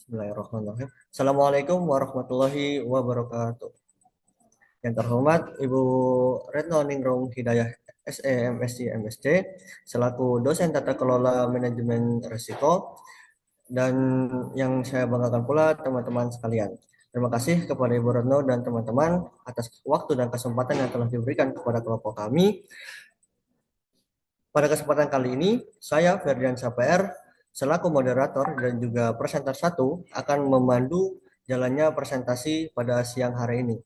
Bismillahirrahmanirrahim. Assalamualaikum warahmatullahi wabarakatuh. Yang terhormat Ibu Retno Ningrum Hidayah SE MSc MSc selaku dosen tata kelola manajemen risiko, dan yang saya banggakan pula teman-teman sekalian. Terima kasih kepada Ibu Retno dan teman-teman atas waktu dan kesempatan yang telah diberikan kepada kelompok kami. Pada kesempatan kali ini, saya Ferdian Saper selaku moderator dan juga presenter satu akan memandu jalannya presentasi pada siang hari ini.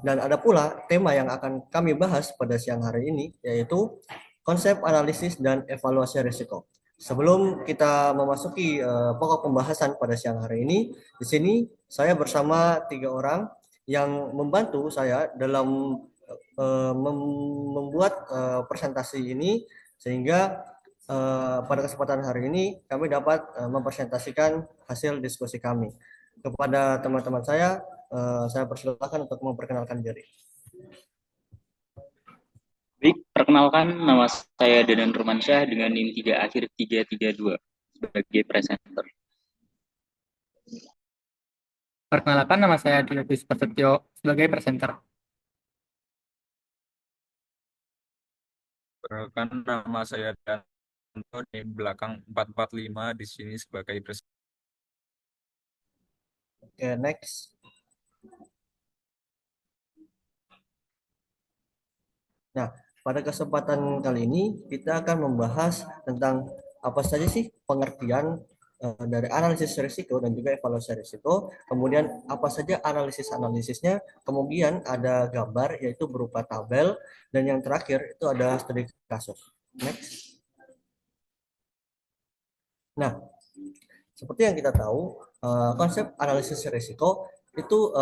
Dan ada pula tema yang akan kami bahas pada siang hari ini, yaitu konsep analisis dan evaluasi risiko. Sebelum kita memasuki pokok pembahasan pada siang hari ini, di sini saya bersama tiga orang yang membantu saya dalam membuat presentasi ini, sehingga pada kesempatan hari ini kami dapat mempresentasikan hasil diskusi kami. Kepada teman-teman saya persilakan untuk memperkenalkan diri. Baik, perkenalkan nama saya Dadan Rumansyah dengan NIM 3 akhir 332 sebagai presenter. Perkenalkan, nama saya Dilebis Prasetyo sebagai presenter. Perkenalkan, nama saya Danto di belakang 445 di sini sebagai presenter. Oke, next. Nah, pada kesempatan kali ini kita akan membahas tentang apa saja sih pengertian dari analisis risiko dan juga evaluasi risiko, kemudian apa saja analisis-analisisnya, kemudian ada gambar yaitu berupa tabel, dan yang terakhir itu ada studi kasus. Next. Nah, seperti yang kita tahu, konsep analisis risiko itu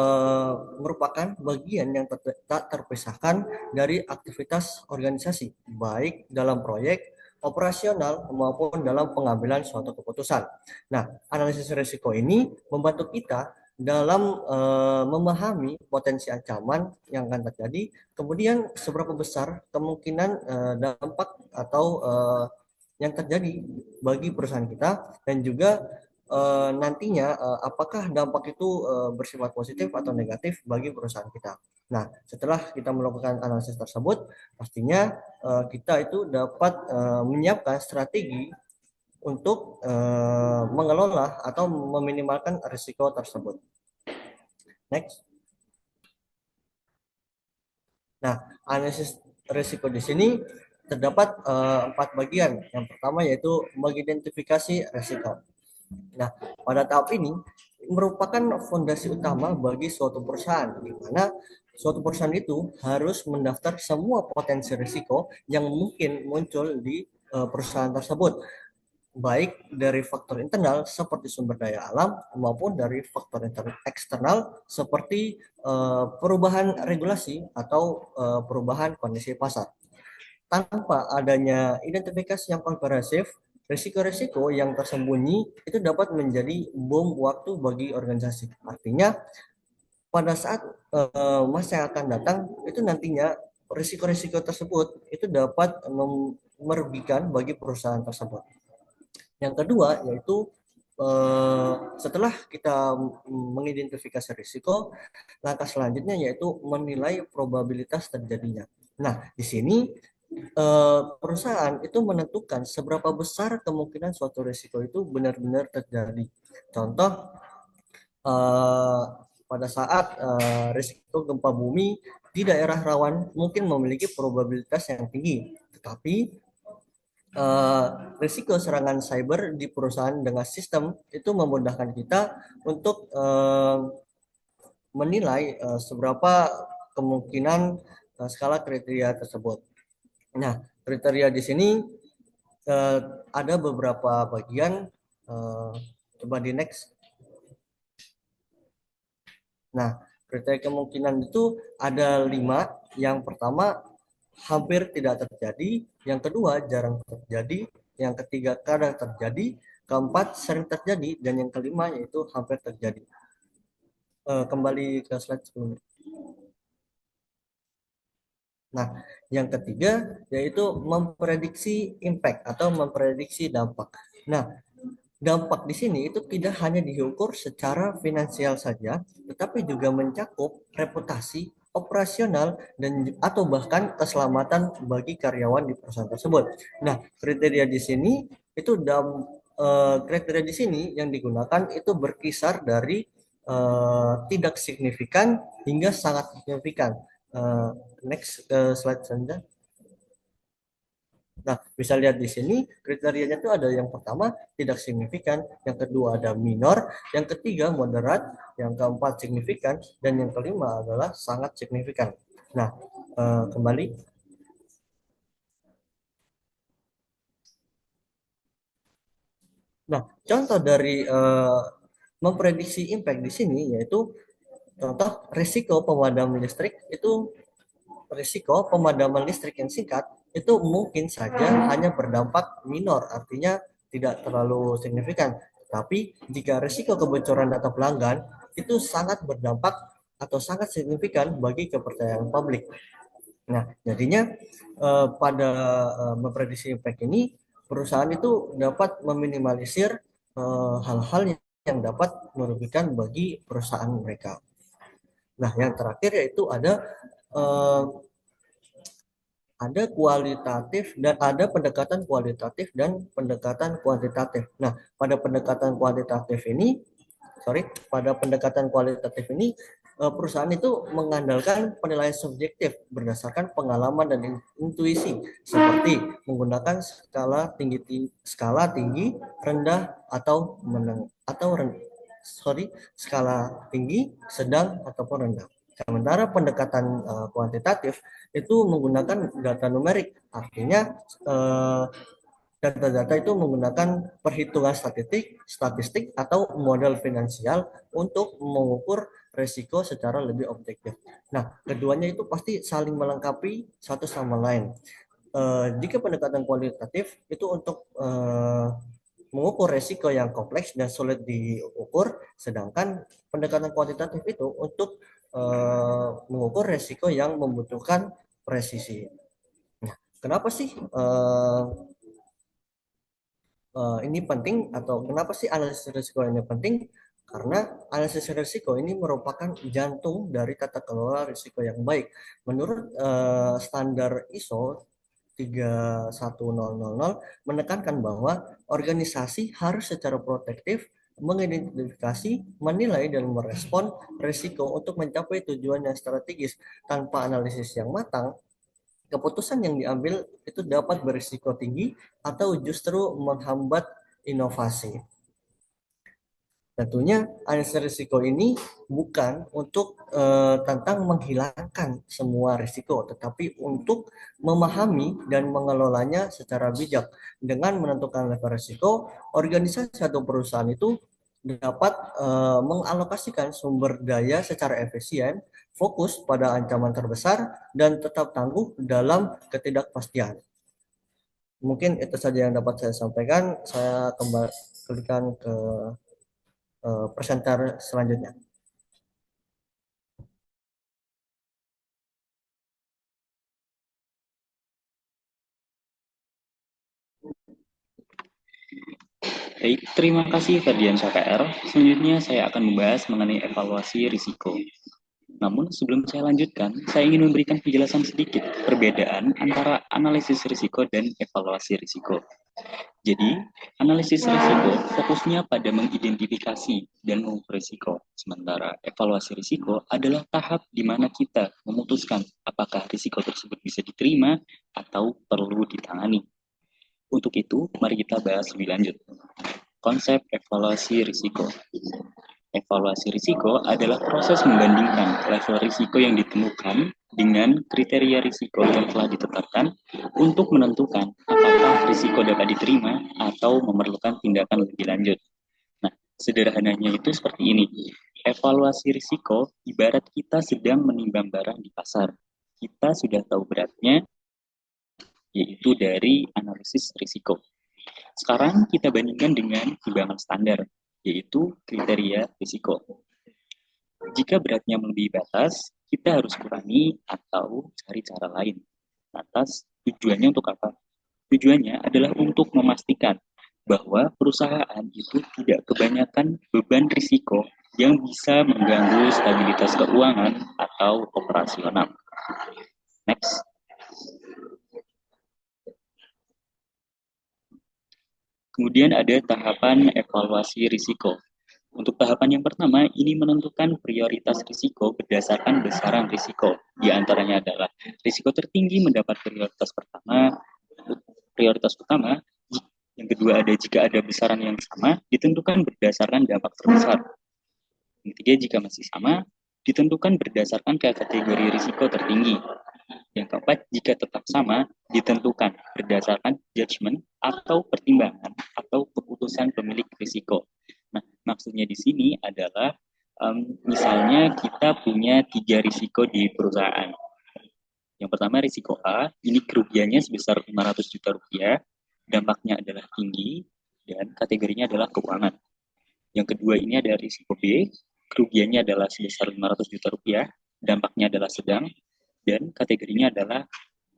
merupakan bagian yang tak terpisahkan dari aktivitas organisasi, baik dalam proyek, operasional, maupun dalam pengambilan suatu keputusan. Nah, analisis risiko ini membantu kita dalam memahami potensi ancaman yang akan terjadi, kemudian seberapa besar kemungkinan dampak atau yang terjadi bagi perusahaan kita, dan juga nantinya apakah dampak itu bersifat positif atau negatif bagi perusahaan kita. Nah, setelah kita melakukan analisis tersebut, pastinya kita itu dapat menyiapkan strategi untuk mengelola atau meminimalkan risiko tersebut. Next. Nah, analisis risiko di sini terdapat 4 bagian. Yang pertama yaitu mengidentifikasi risiko. Nah, pada tahap ini merupakan fondasi utama bagi suatu perusahaan, di mana suatu perusahaan itu harus mendaftar semua potensi risiko yang mungkin muncul di perusahaan tersebut, baik dari faktor internal seperti sumber daya alam maupun dari faktor eksternal seperti perubahan regulasi atau perubahan kondisi pasar. Tanpa adanya identifikasi yang komprehensif, risiko-risiko yang tersembunyi itu dapat menjadi bom waktu bagi organisasi. Artinya, pada saat masa yang akan datang, itu nantinya risiko-risiko tersebut itu dapat merugikan bagi perusahaan tersebut. Yang kedua yaitu setelah kita mengidentifikasi risiko, langkah selanjutnya yaitu menilai probabilitas terjadinya. Nah, di sini perusahaan itu menentukan seberapa besar kemungkinan suatu risiko itu benar-benar terjadi. Contoh, pada saat risiko gempa bumi di daerah rawan mungkin memiliki probabilitas yang tinggi, tetapi risiko serangan cyber di perusahaan dengan sistem itu memudahkan kita untuk menilai seberapa kemungkinan skala kriteria tersebut. Nah, kriteria di sini ada beberapa bagian. Coba di next. Nah, kriteria kemungkinan itu ada 5. Yang pertama, hampir tidak terjadi. Yang kedua, jarang terjadi. Yang ketiga, kadang terjadi. Keempat, sering terjadi. Dan yang kelima, yaitu hampir terjadi. Kembali ke slide sebelumnya. Nah, yang ketiga yaitu memprediksi impact atau memprediksi dampak. Nah, dampak di sini itu tidak hanya diukur secara finansial saja, tetapi juga mencakup reputasi, operasional, dan atau bahkan keselamatan bagi karyawan di perusahaan tersebut. Nah, kriteria di sini itu kriteria di sini yang digunakan itu berkisar dari tidak signifikan hingga sangat signifikan. Next slide saja. Nah, bisa lihat di sini kriterianya itu ada yang pertama tidak signifikan, yang kedua ada minor, yang ketiga moderat, yang keempat signifikan, dan yang kelima adalah sangat signifikan. Nah, kembali. Nah, contoh dari memprediksi impact di sini yaitu contoh risiko pemadaman listrik itu risiko pemadaman listrik yang singkat itu mungkin saja hanya berdampak minor, artinya tidak terlalu signifikan. Tapi jika risiko kebocoran data pelanggan itu sangat berdampak atau sangat signifikan bagi kepercayaan publik. Nah, jadinya pada memprediksi impact ini perusahaan itu dapat meminimalisir hal-hal yang dapat merugikan bagi perusahaan mereka. Nah, yang terakhir yaitu eh, ada kualitatif dan ada pendekatan kualitatif dan pendekatan kuantitatif. Nah, pada pendekatan kualitatif ini, pada pendekatan kualitatif ini perusahaan itu mengandalkan penilaian subjektif berdasarkan pengalaman dan intuisi seperti menggunakan skala tinggi, rendah atau meneng atau skala tinggi, sedang ataupun rendah. Sementara pendekatan kuantitatif itu menggunakan data numerik, artinya data-data itu menggunakan perhitungan statistik atau model finansial untuk mengukur risiko secara lebih objektif. Nah, keduanya itu pasti saling melengkapi satu sama lain. Jika pendekatan kualitatif itu untuk mengukur risiko yang kompleks dan sulit diukur, sedangkan pendekatan kuantitatif itu untuk mengukur risiko yang membutuhkan presisi. Nah, kenapa sih ini penting atau kenapa sih analisis risiko ini penting? Karena analisis risiko ini merupakan jantung dari tata kelola risiko yang baik. Menurut standar ISO 31000 menekankan bahwa organisasi harus secara protektif mengidentifikasi, menilai, dan merespon risiko untuk mencapai tujuan yang strategis. Tanpa analisis yang matang, keputusan yang diambil itu dapat berisiko tinggi atau justru menghambat inovasi. Tentunya analisis risiko ini bukan untuk tentang menghilangkan semua risiko, tetapi untuk memahami dan mengelolanya secara bijak. Dengan menentukan level risiko, organisasi atau perusahaan itu dapat mengalokasikan sumber daya secara efisien, fokus pada ancaman terbesar, dan tetap tangguh dalam ketidakpastian. Mungkin itu saja yang dapat saya sampaikan. Saya kembalikan ke presenter selanjutnya. Baik, terima kasih Ferdian KPR. Selanjutnya saya akan membahas mengenai evaluasi risiko. Namun sebelum saya lanjutkan, saya ingin memberikan penjelasan sedikit perbedaan antara analisis risiko dan evaluasi risiko. Jadi, analisis risiko fokusnya pada mengidentifikasi dan mengukur risiko. Sementara evaluasi risiko adalah tahap di mana kita memutuskan apakah risiko tersebut bisa diterima atau perlu ditangani. Untuk itu, mari kita bahas lebih lanjut. Konsep evaluasi risiko. Evaluasi risiko adalah proses membandingkan level risiko yang ditemukan dengan kriteria risiko yang telah ditetapkan untuk menentukan apakah risiko dapat diterima atau memerlukan tindakan lebih lanjut. Nah, sederhananya itu seperti ini. Evaluasi risiko ibarat kita sedang menimbang barang di pasar. Kita sudah tahu beratnya, yaitu dari analisis risiko. Sekarang kita bandingkan dengan timbangan standar, yaitu kriteria risiko. Jika beratnya melebihi batas, kita harus kurangi atau cari cara lain. Atas tujuannya untuk apa? Tujuannya adalah untuk memastikan bahwa perusahaan itu tidak kebanyakan beban risiko yang bisa mengganggu stabilitas keuangan atau operasional. Next. Kemudian ada tahapan evaluasi risiko. Untuk tahapan yang pertama, ini menentukan prioritas risiko berdasarkan besaran risiko. Di antaranya adalah risiko tertinggi mendapat prioritas utama. Yang kedua ada jika ada besaran yang sama, ditentukan berdasarkan dampak terbesar. Yang ketiga, jika masih sama, ditentukan berdasarkan kategori risiko tertinggi. Yang keempat, jika tetap sama, ditentukan berdasarkan judgement atau pertimbangan atau keputusan pemilik risiko. Nah, maksudnya di sini adalah misalnya kita punya 3 risiko di perusahaan. Yang pertama risiko A, ini kerugiannya sebesar 500 juta rupiah, dampaknya adalah tinggi, dan kategorinya adalah keuangan. Yang kedua ini ada risiko B, kerugiannya adalah sebesar 500 juta rupiah, dampaknya adalah sedang, dan kategorinya adalah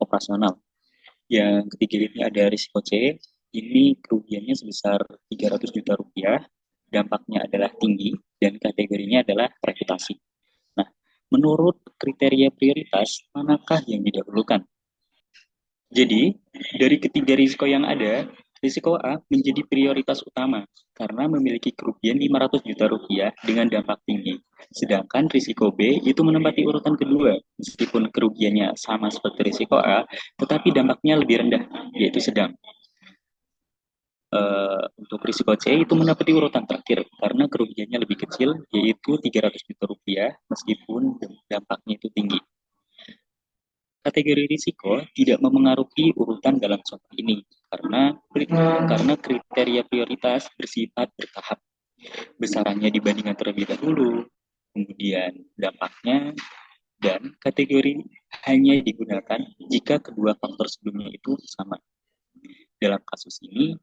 operasional. Yang ketiga ini ada risiko C, ini kerugiannya sebesar 300 juta rupiah, dampaknya adalah tinggi, dan kategorinya adalah reputasi. Nah, menurut kriteria prioritas, manakah yang didahulukan? Jadi, dari ketiga risiko yang ada, risiko A menjadi prioritas utama karena memiliki kerugian 500 juta rupiah dengan dampak tinggi. Sedangkan risiko B itu menempati urutan kedua, meskipun kerugiannya sama seperti risiko A, tetapi dampaknya lebih rendah, yaitu sedang. Untuk risiko C itu menempati urutan terakhir karena kerugiannya lebih kecil, yaitu 300 juta rupiah, meskipun dampaknya itu tinggi. Kategori risiko tidak memengaruhi urutan dalam contoh ini karena kriteria prioritas bersifat bertahap. Besarannya dibandingkan terlebih dahulu, kemudian dampaknya, dan kategori hanya digunakan jika kedua faktor sebelumnya itu sama. Dalam kasus ini,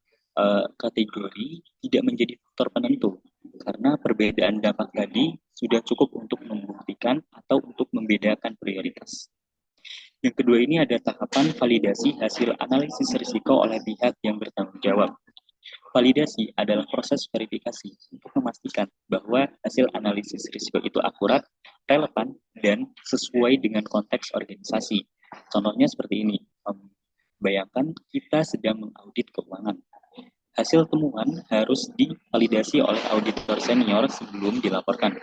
kategori tidak menjadi faktor penentu karena perbedaan dampak tadi sudah cukup untuk membuktikan atau untuk membedakan prioritas. Yang kedua ini ada tahapan validasi hasil analisis risiko oleh pihak yang bertanggung jawab. Validasi adalah proses verifikasi untuk memastikan bahwa hasil analisis risiko itu akurat, relevan, dan sesuai dengan konteks organisasi. Contohnya seperti ini. Bayangkan kita sedang mengaudit keuangan. Hasil temuan harus divalidasi oleh auditor senior sebelum dilaporkan.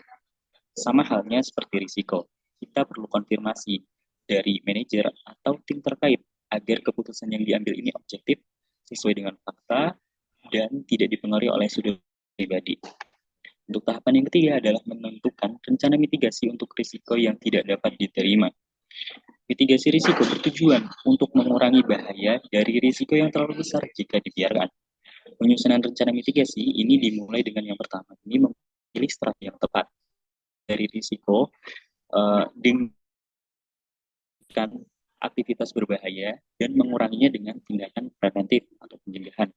Sama halnya seperti risiko. Kita perlu konfirmasi dari manajer atau tim terkait agar keputusan yang diambil ini objektif, sesuai dengan fakta, dan tidak dipengaruhi oleh sudut pribadi. Untuk tahapan yang ketiga adalah menentukan rencana mitigasi untuk risiko yang tidak dapat diterima. Mitigasi risiko bertujuan untuk mengurangi bahaya dari risiko yang terlalu besar jika dibiarkan. Penyusunan rencana mitigasi ini dimulai dengan yang pertama, ini memilih strategi yang tepat dari risiko dengan aktivitas berbahaya dan menguranginya dengan tindakan preventif atau pencegahan.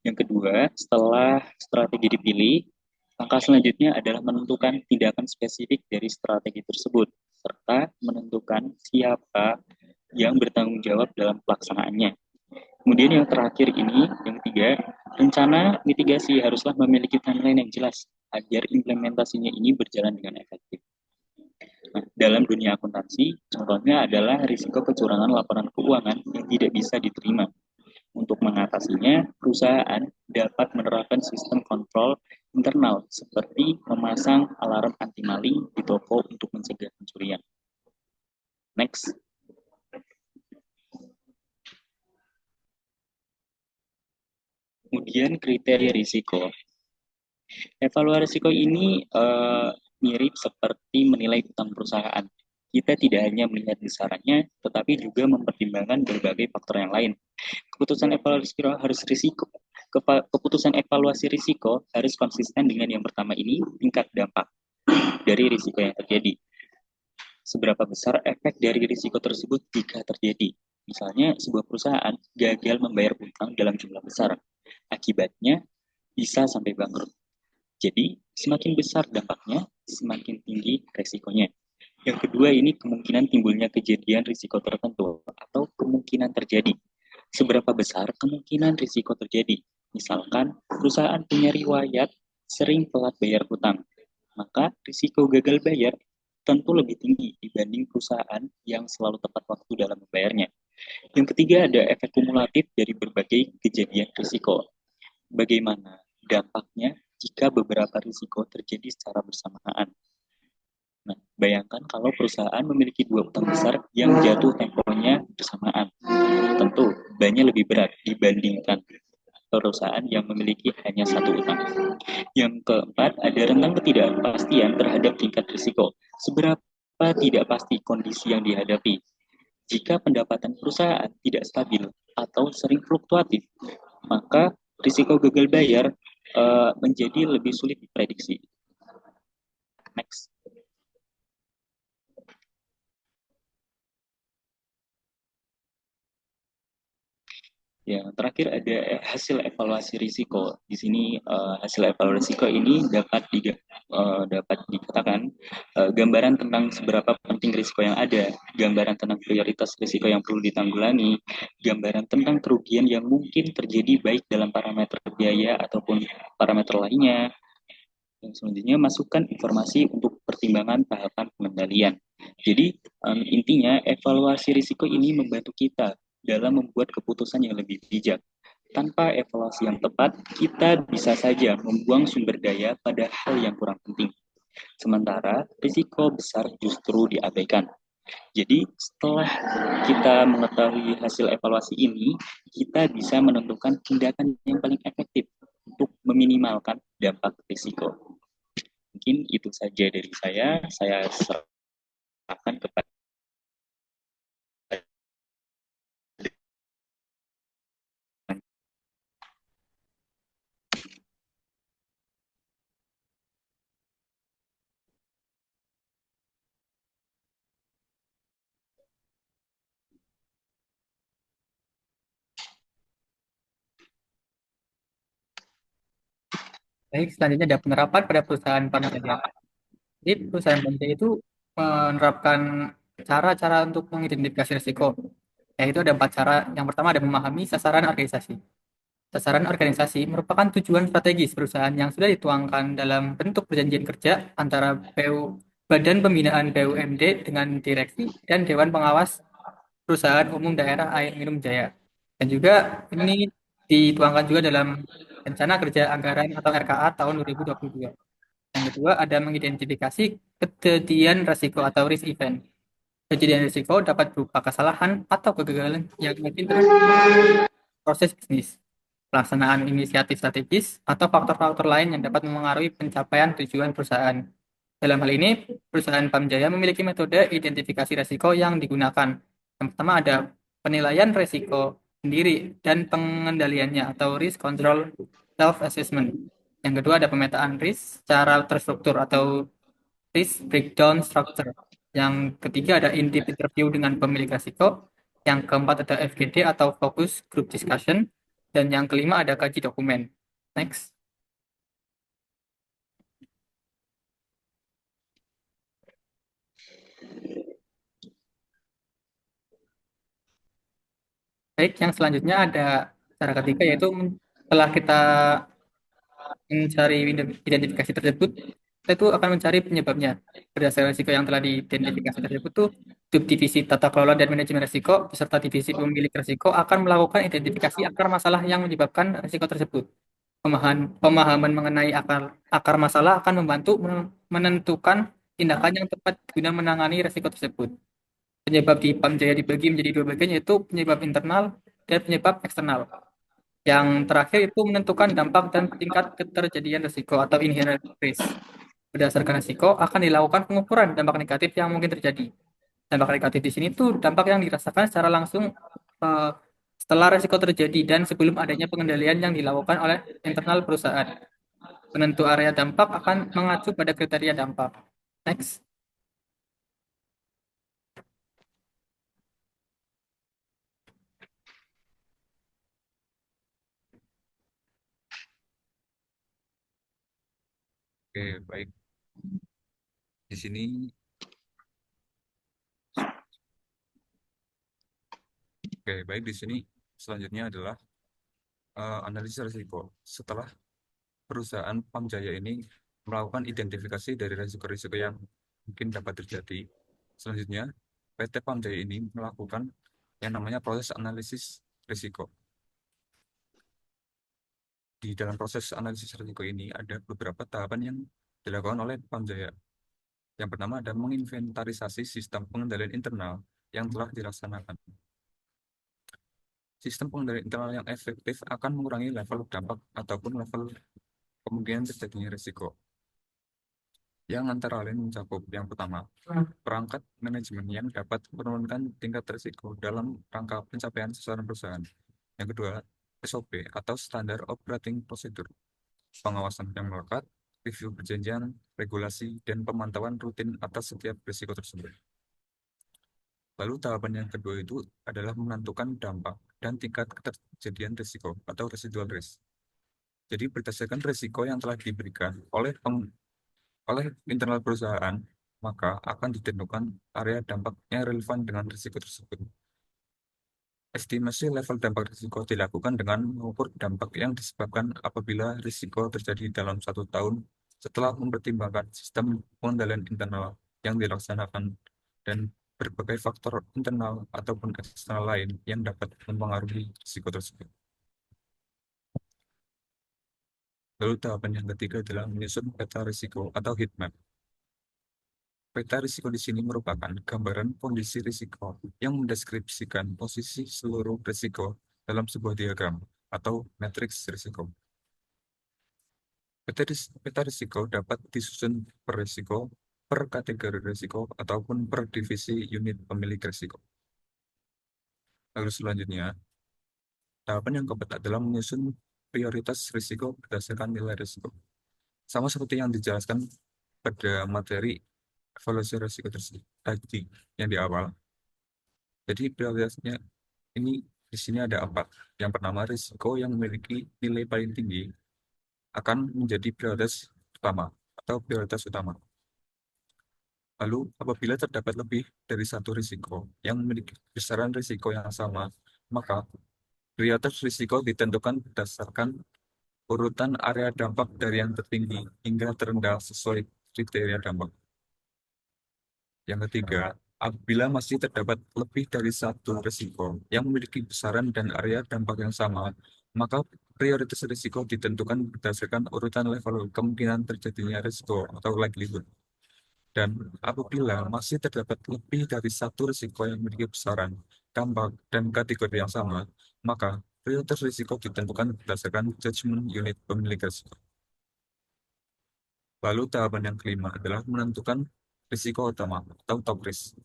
Yang kedua, setelah strategi dipilih, langkah selanjutnya adalah menentukan tindakan spesifik dari strategi tersebut, serta menentukan siapa yang bertanggung jawab dalam pelaksanaannya. Kemudian yang terakhir ini, yang ketiga, rencana mitigasi haruslah memiliki timeline yang jelas agar implementasinya ini berjalan dengan efektif. Nah, dalam dunia akuntansi, contohnya adalah risiko kecurangan laporan keuangan yang tidak bisa diterima. Untuk mengatasinya, perusahaan dapat menerapkan sistem kontrol internal seperti memasang alarm anti maling di toko untuk mencegah pencurian. Next. Kemudian kriteria risiko. Evaluasi risiko ini mirip seperti menilai utang perusahaan. Kita tidak hanya melihat besarannya, tetapi juga mempertimbangkan berbagai faktor yang lain. Keputusan evaluasi risiko harus konsisten dengan yang pertama ini, tingkat dampak dari risiko yang terjadi. Seberapa besar efek dari risiko tersebut jika terjadi? Misalnya, sebuah perusahaan gagal membayar utang dalam jumlah besar. Akibatnya bisa sampai bangkrut. Jadi, semakin besar dampaknya, semakin tinggi resikonya. Yang kedua ini kemungkinan timbulnya kejadian risiko tertentu atau kemungkinan terjadi. Seberapa besar kemungkinan risiko terjadi? Misalkan perusahaan punya riwayat sering telat bayar hutang, maka risiko gagal bayar tentu lebih tinggi dibanding perusahaan yang selalu tepat waktu dalam membayarnya. Yang ketiga ada efek kumulatif dari berbagai kejadian risiko. Bagaimana dampaknya jika beberapa risiko terjadi secara bersamaan? Nah, bayangkan kalau perusahaan memiliki dua utang besar yang jatuh temponya bersamaan. Tentu, bebannya lebih berat dibandingkan perusahaan yang memiliki hanya satu utang. Yang keempat, ada rentang ketidakpastian terhadap tingkat risiko. Seberapa tidak pasti kondisi yang dihadapi. Jika pendapatan perusahaan tidak stabil atau sering fluktuatif, maka risiko gagal bayar menjadi lebih sulit diprediksi. Next. Ya, terakhir ada hasil evaluasi risiko. Di sini hasil evaluasi risiko ini dapat dikatakan gambaran tentang seberapa penting risiko yang ada, gambaran tentang prioritas risiko yang perlu ditanggulangi, gambaran tentang kerugian yang mungkin terjadi baik dalam parameter biaya ataupun parameter lainnya. Dan selanjutnya masukkan informasi untuk pertimbangan tahapan pengendalian. Jadi intinya evaluasi risiko ini membantu kita dalam membuat keputusan yang lebih bijak. Tanpa evaluasi yang tepat, kita bisa saja membuang sumber daya pada hal yang kurang penting. Sementara risiko besar justru diabaikan. Jadi setelah kita mengetahui hasil evaluasi ini, kita bisa menentukan tindakan yang paling efektif untuk meminimalkan dampak risiko. Mungkin itu saja dari saya. Saya serahkan kepada. Baik, selanjutnya ada penerapan pada perusahaan pamjaya. Jadi perusahaan pamjaya itu menerapkan cara-cara untuk mengidentifikasi risiko. Yaitu ada empat cara. Yang pertama ada memahami sasaran organisasi. Sasaran organisasi merupakan tujuan strategis perusahaan yang sudah dituangkan dalam bentuk perjanjian kerja antara Badan Pembinaan BUMD dengan direksi dan Dewan Pengawas Perusahaan Umum Daerah Air Minum Jaya. Dan juga ini dituangkan juga dalam Rencana Kerja Anggaran atau RKA tahun 2022. Yang kedua ada mengidentifikasi kejadian risiko atau risk event. Kejadian risiko dapat berupa kesalahan atau kegagalan yang mungkin terjadi proses bisnis, pelaksanaan inisiatif strategis, atau faktor-faktor lain yang dapat memengaruhi pencapaian tujuan perusahaan. Dalam hal ini, perusahaan Pamjaya memiliki metode identifikasi risiko yang digunakan. Yang pertama ada penilaian risiko sendiri dan pengendaliannya atau risk control self-assessment. Yang kedua ada pemetaan risk secara terstruktur atau risk breakdown structure. Yang ketiga ada in-depth interview dengan pemilik risiko. Yang keempat ada FGD atau focus group discussion. Dan yang kelima ada kaji dokumen. Next. Baik, yang selanjutnya ada cara ketiga yaitu setelah kita mencari identifikasi tersebut, kita itu akan mencari penyebabnya. Berdasarkan risiko yang telah diidentifikasi tersebut tuh, divisi tata kelola dan manajemen risiko beserta divisi pemilik risiko akan melakukan identifikasi akar masalah yang menyebabkan risiko tersebut. Pemahaman mengenai akar masalah akan membantu menentukan tindakan yang tepat guna menangani risiko tersebut. Penyebab di Pamjaya dibagi menjadi dua bagian yaitu penyebab internal dan penyebab eksternal. Yang terakhir itu menentukan dampak dan tingkat keterjadian risiko atau inherent risk. Berdasarkan risiko akan dilakukan pengukuran dampak negatif yang mungkin terjadi. Dampak negatif di sini tuh dampak yang dirasakan secara langsung eh, setelah risiko terjadi dan sebelum adanya pengendalian yang dilakukan oleh internal perusahaan. Penentu area dampak akan mengacu pada kriteria dampak. Next. Oke, baik. Di sini, oke, baik di sini. Selanjutnya adalah analisis risiko. Setelah perusahaan Pamjaya ini melakukan identifikasi dari risiko-risiko yang mungkin dapat terjadi, selanjutnya PT Pamjaya ini melakukan yang namanya proses analisis risiko. Di dalam proses analisis risiko ini ada beberapa tahapan yang dilakukan oleh Pamjaya. Yang pertama ada menginventarisasi sistem pengendalian internal yang telah dilaksanakan. Sistem pengendalian internal yang efektif akan mengurangi level dampak ataupun level kemungkinan terjadinya risiko. Yang antara lain mencakup yang pertama, perangkat manajemen yang dapat menurunkan tingkat risiko dalam rangka pencapaian sasaran perusahaan. Yang kedua, SOP atau Standar Operating Procedure, pengawasan yang melekat, review perjanjian, regulasi, dan pemantauan rutin atas setiap risiko tersebut. Lalu tahapan yang kedua itu adalah menentukan dampak dan tingkat keterjadian risiko atau residual risk. Jadi berdasarkan risiko yang telah diberikan oleh internal perusahaan, maka akan ditentukan area dampak yang relevan dengan risiko tersebut. Estimasi level dampak risiko dilakukan dengan mengukur dampak yang disebabkan apabila risiko terjadi dalam 1 tahun setelah mempertimbangkan sistem pengendalian internal yang dilaksanakan dan berbagai faktor internal ataupun eksternal lain yang dapat mempengaruhi risiko tersebut. Lalu tahapan yang ketiga adalah menyusun peta risiko atau heat map. Peta risiko di sini merupakan gambaran kondisi risiko yang mendeskripsikan posisi seluruh risiko dalam sebuah diagram atau matriks risiko. Peta risiko dapat disusun per risiko, per kategori risiko, ataupun per divisi unit pemilik risiko. Lalu selanjutnya, tahapan yang keempat adalah menyusun prioritas risiko berdasarkan nilai risiko. Sama seperti yang dijelaskan pada materi evaluasi risiko tersebut tadi yang di awal. Jadi prioritasnya ini di sini ada 4. Yang pertama, risiko yang memiliki nilai paling tinggi akan menjadi prioritas utama atau prioritas utama. Lalu, apabila terdapat lebih dari satu risiko yang memiliki besaran risiko yang sama, maka prioritas risiko ditentukan berdasarkan urutan area dampak dari yang tertinggi hingga terendah sesuai kriteria dampak. Yang ketiga, apabila masih terdapat lebih dari satu risiko yang memiliki besaran dan area dampak yang sama, maka prioritas risiko ditentukan berdasarkan urutan level kemungkinan terjadinya risiko atau likelihood. Dan apabila masih terdapat lebih dari satu risiko yang memiliki besaran, dampak, dan kategori yang sama, maka prioritas risiko ditentukan berdasarkan judgment unit pemilik risiko. Lalu tahapan yang kelima adalah menentukan risiko utama atau top risk.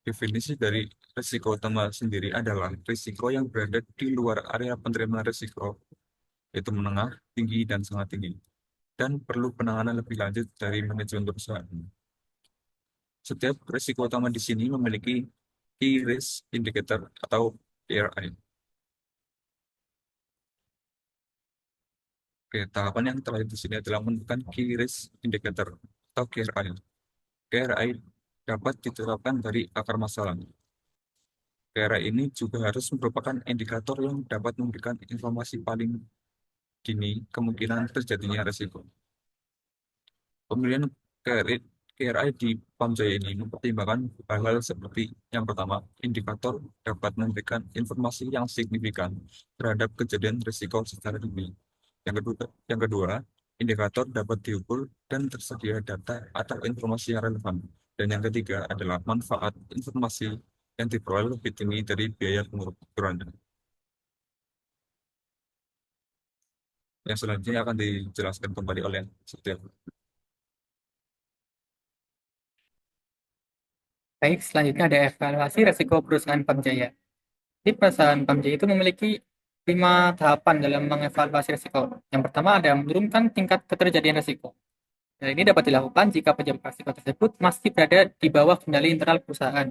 Definisi dari risiko utama sendiri adalah risiko yang berada di luar area penerimaan risiko, yaitu menengah, tinggi, dan sangat tinggi, dan perlu penanganan lebih lanjut dari manajemen perusahaan. Setiap risiko utama di sini memiliki Key Risk Indicator atau KRI. Oke, tahapan yang terakhir di sini adalah menentukan Key Risk Indicator atau KRI. KRI dapat diterapkan dari akar masalah. KRI ini juga harus merupakan indikator yang dapat memberikan informasi paling dini kemungkinan terjadinya risiko. Pemilihan KRI di Pamjaya ini mempertimbangkan hal-hal seperti yang pertama, indikator dapat memberikan informasi yang signifikan terhadap kejadian risiko secara dini. Yang kedua, indikator dapat diukur dan tersedia data atau informasi yang relevan. Dan yang ketiga adalah manfaat informasi yang diperoleh lebih tinggi dari biaya pengukuran. Yang selanjutnya akan dijelaskan kembali oleh Setia. Baik, selanjutnya ada evaluasi risiko perusahaan Pamjaya. Di perusahaan Pamjaya itu memiliki 5 tahapan dalam mengevaluasi risiko. Yang pertama ada menurunkan tingkat keterjadian risiko. Dan ini dapat dilakukan jika penyebab risiko tersebut masih berada di bawah kendali internal perusahaan.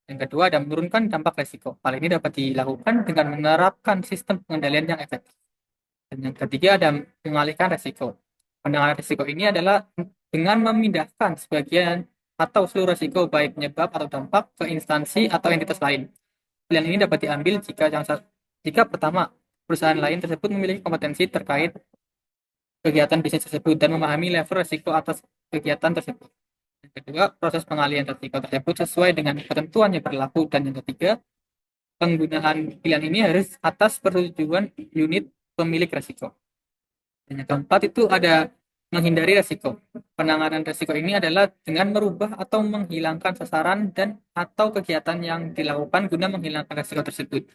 Yang kedua ada menurunkan dampak risiko. Hal ini dapat dilakukan dengan menerapkan sistem pengendalian yang efektif. Dan yang ketiga ada mengalihkan risiko. Penanganan risiko ini adalah dengan memindahkan sebagian atau seluruh risiko baik penyebab atau dampak ke instansi atau entitas lain. Pilihan ini dapat diambil jika pertama perusahaan lain tersebut memiliki kompetensi terkait kegiatan bisnis tersebut dan memahami level risiko atas kegiatan tersebut. Yang kedua, proses pengalihan risiko tersebut sesuai dengan ketentuan yang berlaku. Dan yang ketiga, penggunaan pilihan ini harus atas persetujuan unit pemilik risiko. Dan yang keempat itu ada menghindari risiko. Penanganan risiko ini adalah dengan merubah atau menghilangkan sasaran dan atau kegiatan yang dilakukan guna menghilangkan risiko tersebut.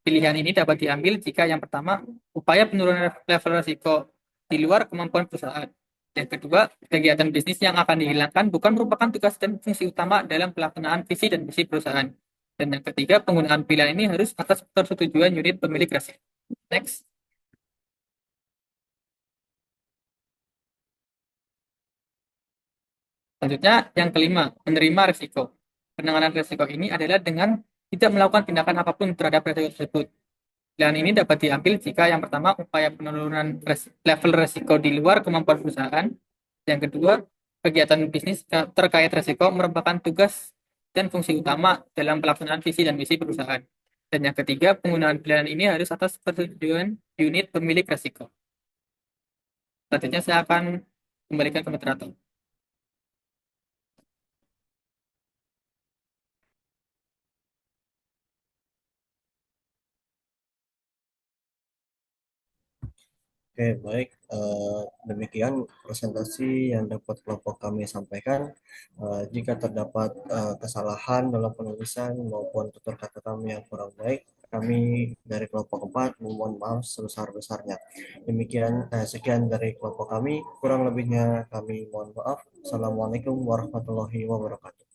Pilihan ini dapat diambil jika yang pertama, upaya penurunan level risiko di luar kemampuan perusahaan. Yang kedua, kegiatan bisnis yang akan dihilangkan bukan merupakan tugas dan fungsi utama dalam pelaksanaan visi dan misi perusahaan. Dan yang ketiga, penggunaan pilihan ini harus atas persetujuan unit pemilik risiko. Next. Selanjutnya, yang kelima, menerima risiko. Penanganan risiko ini adalah dengan tidak melakukan tindakan apapun terhadap risiko tersebut. Pilihan ini dapat diambil jika yang pertama, upaya penurunan level risiko di luar kemampuan perusahaan. Yang kedua, kegiatan bisnis terkait risiko merupakan tugas dan fungsi utama dalam pelaksanaan visi dan misi perusahaan. Dan yang ketiga, penggunaan pilihan ini harus atas persetujuan unit pemilik risiko. Selanjutnya saya akan kembalikan ke moderator. Oke, baik. Demikian presentasi yang dapat kelompok kami sampaikan. Jika terdapat kesalahan dalam penulisan maupun tutur kata kami yang kurang baik, kami dari kelompok 4 memohon maaf sebesar-besarnya. Demikian, sekian dari kelompok kami. Kurang lebihnya kami mohon maaf. Assalamualaikum warahmatullahi wabarakatuh.